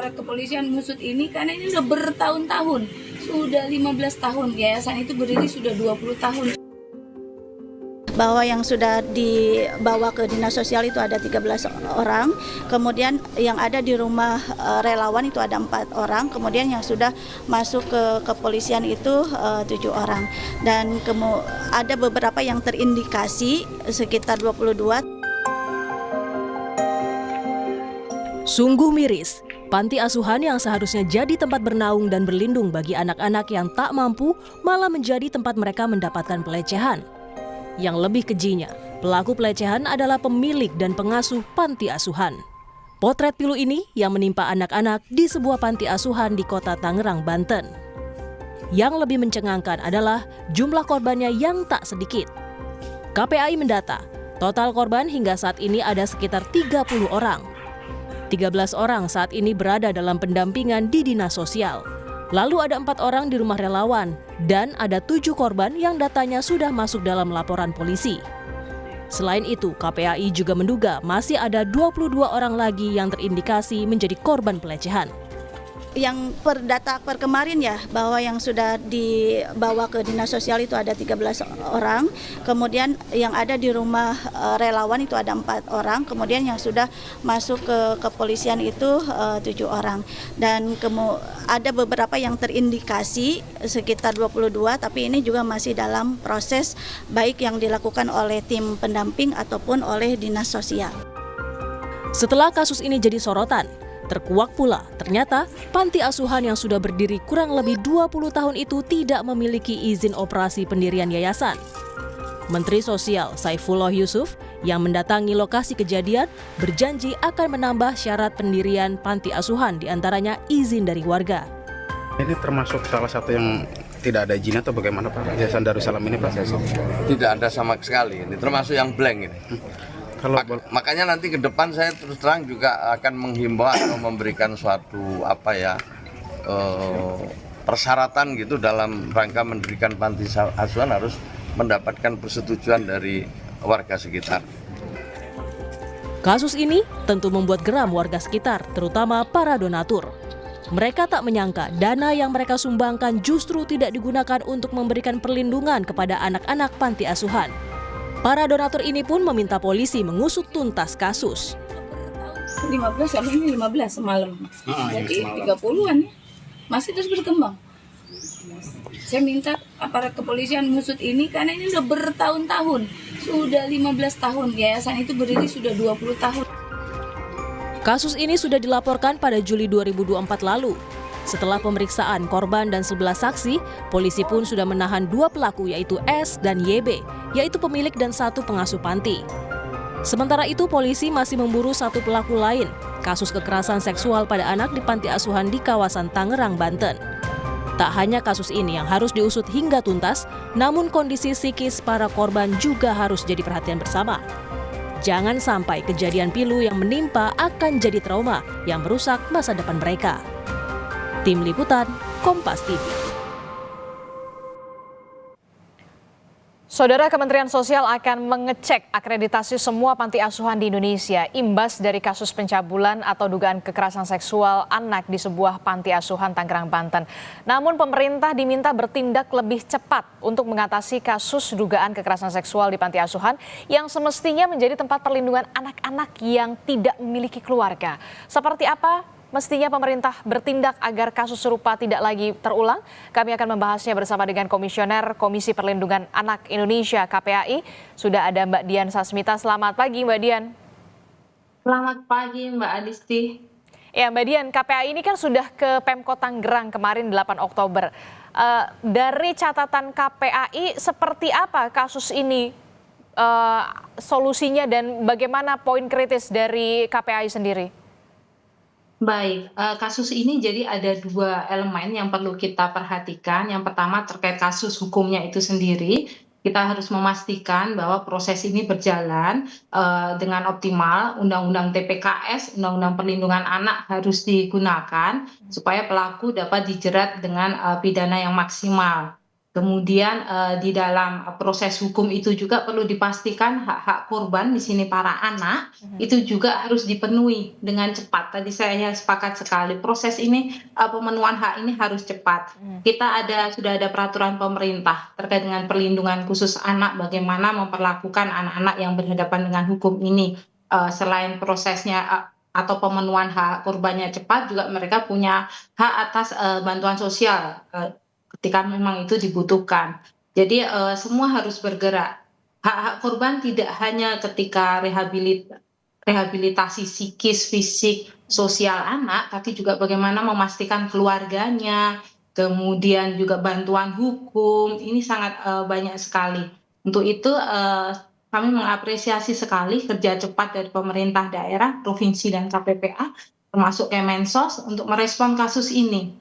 aparat kepolisian mengusut ini karena ini udah bertahun-tahun. Sudah 15 tahun. Yayasan itu berdiri sudah 20 tahun. Bahwa yang sudah dibawa ke dinas sosial itu ada 13 orang, kemudian yang ada di rumah relawan itu ada 4 orang, kemudian yang sudah masuk ke kepolisian itu 7 orang, dan ada beberapa yang terindikasi sekitar 22. Sungguh miris, panti asuhan yang seharusnya jadi tempat bernaung dan berlindung bagi anak-anak yang tak mampu malah menjadi tempat mereka mendapatkan pelecehan. Yang lebih kejinya, pelaku pelecehan adalah pemilik dan pengasuh panti asuhan. Potret pilu ini yang menimpa anak-anak di sebuah panti asuhan di kota Tangerang, Banten. Yang lebih mencengangkan adalah jumlah korbannya yang tak sedikit. KPAI mendata, total korban hingga saat ini ada sekitar 30 orang. 13 orang saat ini berada dalam pendampingan di dinas sosial. Lalu ada 4 orang di rumah relawan, dan ada 7 korban yang datanya sudah masuk dalam laporan polisi. Selain itu, KPAI juga menduga masih ada 22 orang lagi yang terindikasi menjadi korban pelecehan. Yang data per kemarin ya, bahwa yang sudah dibawa ke dinas sosial itu ada 13 orang, kemudian yang ada di rumah relawan itu ada 4 orang, kemudian yang sudah masuk ke kepolisian itu 7 orang, dan ada beberapa yang terindikasi sekitar 22, tapi ini juga masih dalam proses baik yang dilakukan oleh tim pendamping ataupun oleh dinas sosial. Setelah kasus ini jadi sorotan, terkuak pula ternyata panti asuhan yang sudah berdiri kurang lebih 20 tahun itu tidak memiliki izin operasi pendirian yayasan. Menteri Sosial Saifullah Yusuf yang mendatangi lokasi kejadian berjanji akan menambah syarat pendirian panti asuhan, diantaranya izin dari warga. Ini termasuk salah satu yang tidak ada izin atau bagaimana Pak? Yayasan Darussalam ini Pak? Tidak ada sama sekali, ini termasuk yang blank ini. Makanya nanti ke depan saya terus terang juga akan menghimbau atau memberikan suatu persyaratan gitu dalam rangka mendirikan panti asuhan harus mendapatkan persetujuan dari warga sekitar. Kasus ini tentu membuat geram warga sekitar, terutama para donatur. Mereka tak menyangka dana yang mereka sumbangkan justru tidak digunakan untuk memberikan perlindungan kepada anak-anak panti asuhan. Para donatur ini pun meminta polisi mengusut tuntas kasus. 15 sampai ini 15 semalam. Jadi 30-an ya. Masih terus berkembang. Saya minta aparat kepolisian mengusut ini karena ini udah bertahun-tahun. Sudah 15 tahun. Yayasan itu berdiri sudah 20 tahun. Kasus ini sudah dilaporkan pada Juli 2024 lalu. Setelah pemeriksaan korban dan 11 saksi, polisi pun sudah menahan 2 pelaku yaitu S dan YB, yaitu pemilik dan 1 pengasuh panti. Sementara itu polisi masih memburu 1 pelaku lain, kasus kekerasan seksual pada anak di panti asuhan di kawasan Tangerang, Banten. Tak hanya kasus ini yang harus diusut hingga tuntas, namun kondisi psikis para korban juga harus jadi perhatian bersama. Jangan sampai kejadian pilu yang menimpa akan jadi trauma yang merusak masa depan mereka. Tim Liputan, Kompas TV. Saudara, Kementerian Sosial akan mengecek akreditasi semua panti asuhan di Indonesia imbas dari kasus pencabulan atau dugaan kekerasan seksual anak di sebuah panti asuhan Tangerang, Banten. Namun pemerintah diminta bertindak lebih cepat untuk mengatasi kasus dugaan kekerasan seksual di panti asuhan yang semestinya menjadi tempat perlindungan anak-anak yang tidak memiliki keluarga. Seperti apa mestinya pemerintah bertindak agar kasus serupa tidak lagi terulang? Kami akan membahasnya bersama dengan Komisioner Komisi Perlindungan Anak Indonesia KPAI. Sudah ada Mbak Dian Sasmita. Selamat pagi Mbak Dian. Selamat pagi Mbak Adisti. Ya Mbak Dian, KPAI ini kan sudah ke Pemkot Tangerang kemarin 8 Oktober. Dari catatan KPAI seperti apa kasus ini solusinya dan bagaimana poin kritis dari KPAI sendiri? Baik, kasus ini jadi ada 2 elemen yang perlu kita perhatikan. Yang pertama terkait kasus hukumnya itu sendiri. Kita harus memastikan bahwa proses ini berjalan dengan optimal. Undang-undang TPKS, Undang-undang Perlindungan Anak harus digunakan supaya pelaku dapat dijerat dengan pidana yang maksimal. Kemudian di dalam proses hukum itu juga perlu dipastikan hak-hak korban, di sini para anak, itu juga harus dipenuhi dengan cepat. Tadi saya sepakat sekali, proses ini, pemenuhan hak ini harus cepat. Sudah ada peraturan pemerintah terkait dengan perlindungan khusus anak, bagaimana memperlakukan anak-anak yang berhadapan dengan hukum ini. Selain prosesnya atau pemenuhan hak korbannya cepat, juga mereka punya hak atas bantuan sosial ketika memang itu dibutuhkan. Jadi semua harus bergerak. Hak-hak korban tidak hanya ketika rehabilitasi psikis, fisik, sosial anak, tapi juga bagaimana memastikan keluarganya, kemudian juga bantuan hukum, ini sangat banyak sekali. Untuk itu kami mengapresiasi sekali kerja cepat dari pemerintah daerah, provinsi dan KPPA, termasuk Kemensos untuk merespon kasus ini.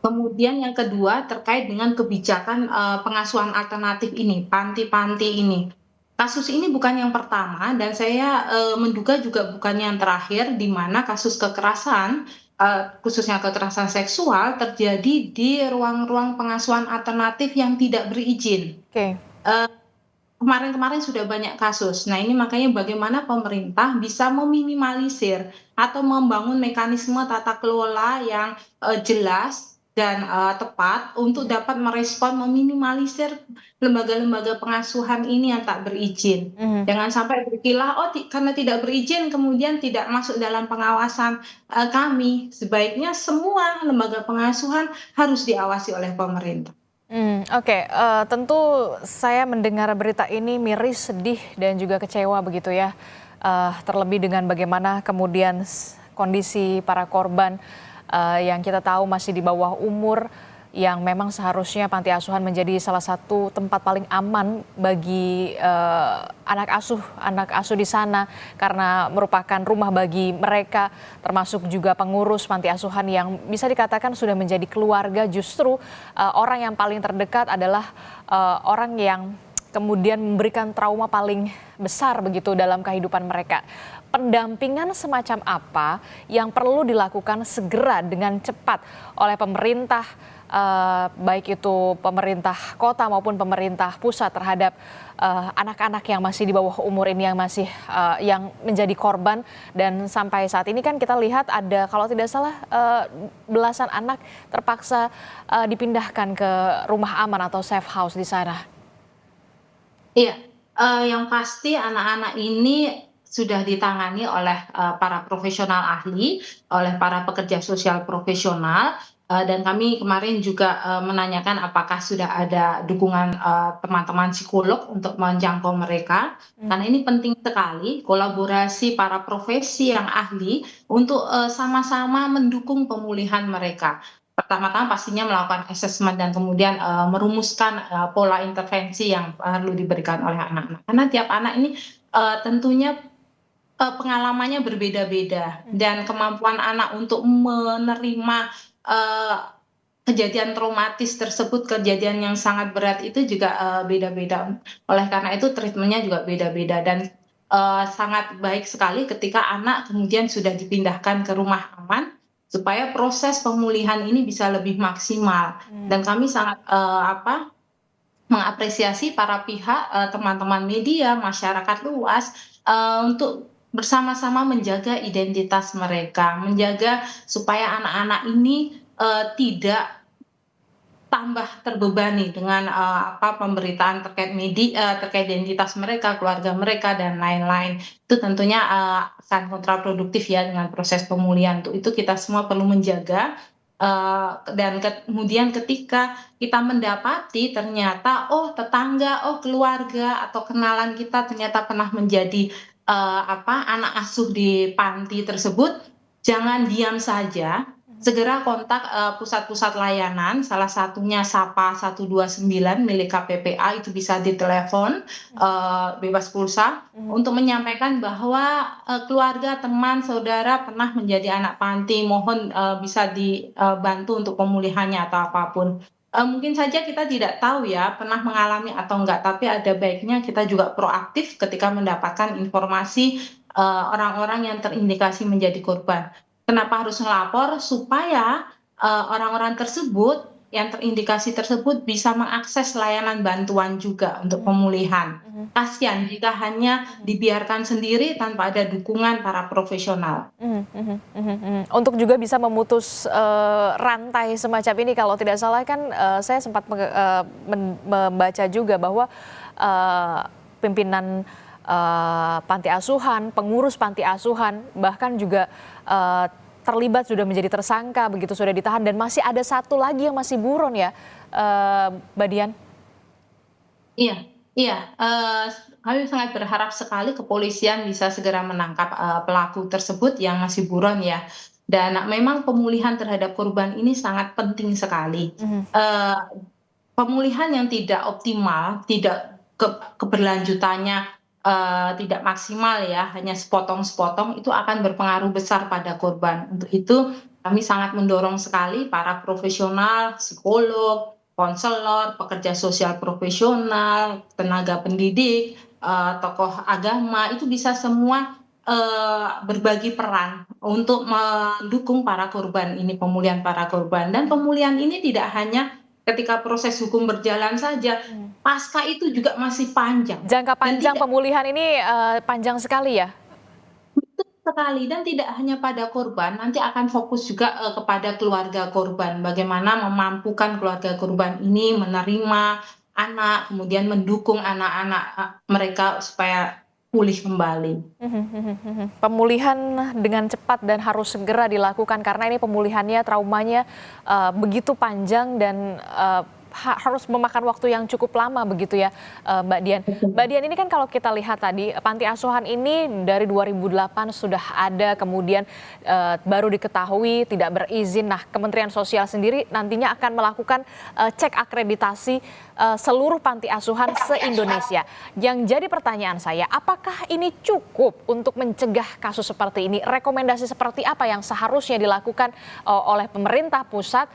Kemudian yang kedua terkait dengan kebijakan pengasuhan alternatif ini, panti-panti ini. Kasus ini bukan yang pertama dan saya menduga juga bukan yang terakhir di mana kasus kekerasan, khususnya kekerasan seksual terjadi di ruang-ruang pengasuhan alternatif yang tidak berizin. Kemarin-kemarin sudah banyak kasus. Nah, ini makanya bagaimana pemerintah bisa meminimalisir atau membangun mekanisme tata kelola yang jelas dan tepat untuk dapat merespon, meminimalisir lembaga-lembaga pengasuhan ini yang tak berizin. Jangan sampai berkilah, karena tidak berizin kemudian tidak masuk dalam pengawasan kami. Sebaiknya semua lembaga pengasuhan harus diawasi oleh pemerintah. Tentu saya mendengar berita ini miris, sedih, dan juga kecewa begitu ya. Terlebih dengan bagaimana kemudian kondisi para korban yang kita tahu masih di bawah umur, yang memang seharusnya panti asuhan menjadi salah satu tempat paling aman bagi anak asuh di sana karena merupakan rumah bagi mereka, termasuk juga pengurus panti asuhan yang bisa dikatakan sudah menjadi keluarga. Justru orang yang paling terdekat adalah orang yang kemudian memberikan trauma paling besar begitu dalam kehidupan mereka. Pendampingan semacam apa yang perlu dilakukan segera dengan cepat oleh pemerintah, baik itu pemerintah kota maupun pemerintah pusat terhadap anak-anak yang masih di bawah umur ini yang menjadi korban. Dan sampai saat ini kan kita lihat ada, kalau tidak salah, belasan anak terpaksa dipindahkan ke rumah aman atau safe house di sana. Iya, yang pasti anak-anak ini sudah ditangani oleh para profesional ahli, oleh para pekerja sosial profesional, dan kami kemarin juga menanyakan apakah sudah ada dukungan teman-teman psikolog untuk menjangkau mereka, karena ini penting sekali kolaborasi para profesi yang ahli untuk sama-sama mendukung pemulihan mereka. Pertama-tama pastinya melakukan assessment dan kemudian merumuskan pola intervensi yang perlu diberikan oleh anak-anak. Karena tiap anak ini tentunya pengalamannya berbeda-beda dan kemampuan anak untuk menerima kejadian traumatis tersebut, kejadian yang sangat berat itu juga beda-beda. Oleh karena itu treatmentnya juga beda-beda dan sangat baik sekali ketika anak kemudian sudah dipindahkan ke rumah aman supaya proses pemulihan ini bisa lebih maksimal. Dan kami sangat mengapresiasi para pihak, teman-teman media, masyarakat luas untuk bersama-sama menjaga identitas mereka, menjaga supaya anak-anak ini tidak tambah terbebani dengan pemberitaan terkait terkait identitas mereka, keluarga mereka dan lain-lain. Itu tentunya sangat kontraproduktif ya dengan proses pemulihan. Untuk itu kita semua perlu menjaga dan kemudian ketika kita mendapati ternyata tetangga, keluarga atau kenalan kita ternyata pernah menjadi anak asuh di panti tersebut, jangan diam saja, segera kontak pusat-pusat layanan, salah satunya Sapa 129 milik KPPA, itu bisa ditelepon bebas pulsa untuk menyampaikan bahwa keluarga, teman, saudara pernah menjadi anak panti, mohon bisa dibantu untuk pemulihannya atau apapun. Mungkin saja kita tidak tahu ya pernah mengalami atau enggak, tapi ada baiknya kita juga proaktif ketika mendapatkan informasi orang-orang yang terindikasi menjadi korban. Kenapa harus melapor? Supaya orang-orang tersebut yang terindikasi tersebut bisa mengakses layanan bantuan juga untuk pemulihan. Kasihan jika hanya dibiarkan sendiri tanpa ada dukungan para profesional. Untuk juga bisa memutus rantai semacam ini, kalau tidak salah kan saya sempat membaca juga bahwa pimpinan panti asuhan, pengurus panti asuhan, bahkan juga terlibat, sudah menjadi tersangka, begitu sudah ditahan, dan masih ada satu lagi yang masih buron ya, Mbak Dian? Iya, iya. Kami sangat berharap sekali kepolisian bisa segera menangkap pelaku tersebut yang masih buron ya. Dan memang pemulihan terhadap korban ini sangat penting sekali. Pemulihan yang tidak optimal, tidak keberlanjutannya tidak maksimal ya, hanya sepotong-sepotong, itu akan berpengaruh besar pada korban. Untuk itu kami sangat mendorong sekali para profesional, psikolog, konselor, pekerja sosial profesional, tenaga pendidik, tokoh agama, itu bisa semua berbagi peran untuk mendukung para korban ini, pemulihan para korban. Dan pemulihan ini tidak hanya ketika proses hukum berjalan saja, pasca itu juga masih panjang. Jangka panjang pemulihan ini panjang sekali ya? Betul sekali, dan tidak hanya pada korban, nanti akan fokus juga kepada keluarga korban. Bagaimana memampukan keluarga korban ini menerima anak, kemudian mendukung anak-anak mereka supaya pulih kembali. Pemulihan dengan cepat dan harus segera dilakukan, karena ini pemulihannya, traumanya begitu panjang dan harus memakan waktu yang cukup lama begitu ya, Mbak Dian. Mbak Dian, ini kan kalau kita lihat tadi, panti asuhan ini dari 2008 sudah ada, kemudian baru diketahui tidak berizin. Nah, Kementerian Sosial sendiri nantinya akan melakukan cek akreditasi seluruh panti asuhan se-Indonesia. Yang jadi pertanyaan saya, apakah ini cukup untuk mencegah kasus seperti ini? Rekomendasi seperti apa yang seharusnya dilakukan oleh pemerintah pusat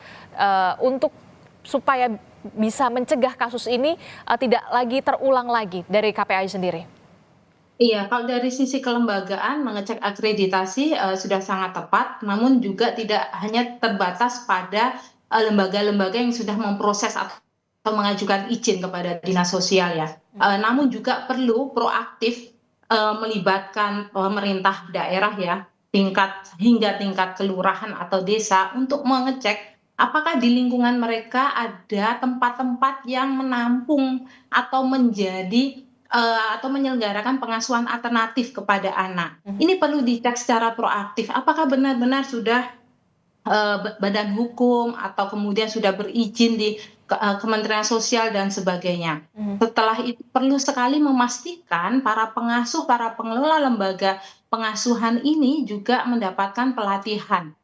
untuk supaya bisa mencegah kasus ini tidak lagi terulang lagi dari KPAI sendiri? Iya, kalau dari sisi kelembagaan mengecek akreditasi sudah sangat tepat, namun juga tidak hanya terbatas pada lembaga-lembaga yang sudah memproses atau mengajukan izin kepada dinas sosial ya. Namun juga perlu proaktif melibatkan pemerintah daerah ya, hingga tingkat kelurahan atau desa untuk mengecek apakah di lingkungan mereka ada tempat-tempat yang menampung atau atau menyelenggarakan pengasuhan alternatif kepada anak. Ini perlu dicek secara proaktif. Apakah benar-benar sudah badan hukum atau kemudian sudah berizin di Kementerian Sosial dan sebagainya. Setelah itu perlu sekali memastikan para pengasuh, para pengelola lembaga pengasuhan ini juga mendapatkan pelatihan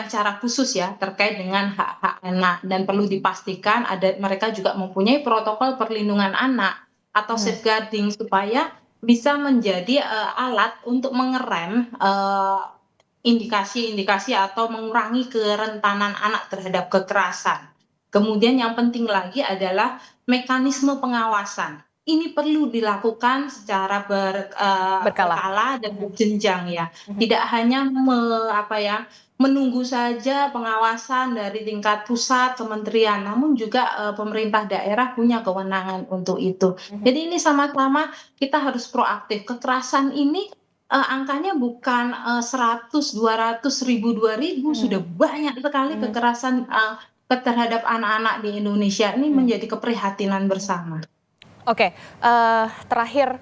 secara khusus ya terkait dengan hak-hak anak, dan perlu dipastikan mereka juga mempunyai protokol perlindungan anak atau safeguarding supaya bisa menjadi alat untuk mengerem indikasi-indikasi atau mengurangi kerentanan anak terhadap kekerasan. Kemudian yang penting lagi adalah mekanisme pengawasan. Ini perlu dilakukan secara berkala dan berjenjang ya. Tidak hanya menunggu saja pengawasan dari tingkat pusat kementerian, namun juga pemerintah daerah punya kewenangan untuk itu. Jadi ini sama-sama kita harus proaktif. Kekerasan ini angkanya bukan 100, 200, 1000, 2000, sudah banyak sekali kekerasan terhadap anak-anak di Indonesia. Ini menjadi keprihatinan bersama. Oke, terakhir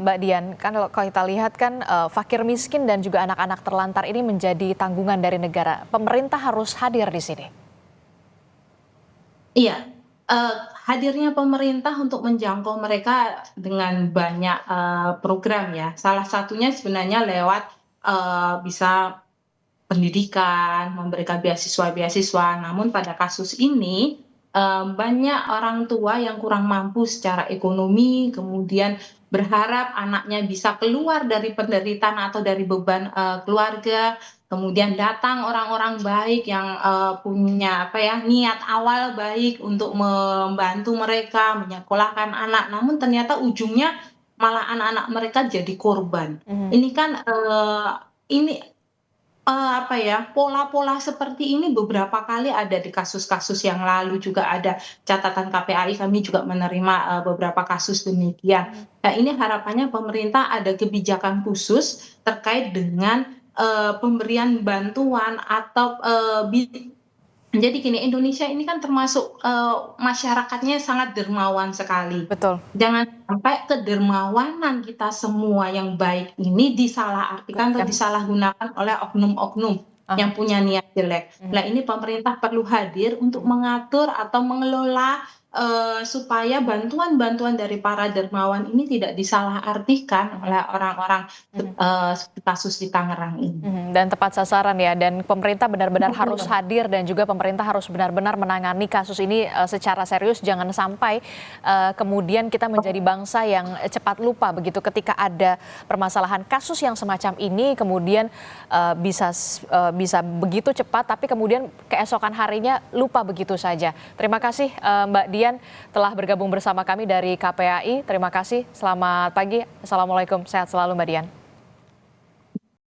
Mbak Dian, kan kalau kita lihat kan fakir miskin dan juga anak-anak terlantar ini menjadi tanggungan dari negara. Pemerintah harus hadir di sini. Iya, hadirnya pemerintah untuk menjangkau mereka dengan banyak program ya. Salah satunya sebenarnya lewat bisa pendidikan, memberikan beasiswa-beasiswa. Namun pada kasus ini banyak orang tua yang kurang mampu secara ekonomi, kemudian berharap anaknya bisa keluar dari penderitaan atau dari beban keluarga, kemudian datang orang-orang baik yang punya niat awal baik untuk membantu mereka menyekolahkan anak, namun ternyata ujungnya malah anak-anak mereka jadi korban. Ini kan ini pola-pola seperti ini beberapa kali ada di kasus-kasus yang lalu, juga ada catatan KPAI, kami juga menerima beberapa kasus demikian. Nah, ini harapannya pemerintah ada kebijakan khusus terkait dengan pemberian bantuan atau jadi gini, Indonesia ini kan termasuk masyarakatnya sangat dermawan sekali. Betul. Jangan sampai kedermawanan kita semua yang baik ini disalahartikan atau disalahgunakan oleh oknum-oknum yang punya niat jelek. Nah, ini pemerintah perlu hadir untuk mengatur atau mengelola supaya bantuan-bantuan dari para dermawan ini tidak disalahartikan oleh orang-orang seperti kasus di Tangerang ini. Dan tepat sasaran ya, dan pemerintah benar-benar harus hadir dan juga pemerintah harus benar-benar menangani kasus ini secara serius. Jangan sampai kemudian kita menjadi bangsa yang cepat lupa begitu ketika ada permasalahan kasus yang semacam ini, kemudian bisa begitu cepat tapi kemudian keesokan harinya lupa begitu saja. Terima kasih Mbak Dian telah bergabung bersama kami dari KPAI. Terima kasih, selamat pagi. Assalamualaikum, sehat selalu Mbak Dian.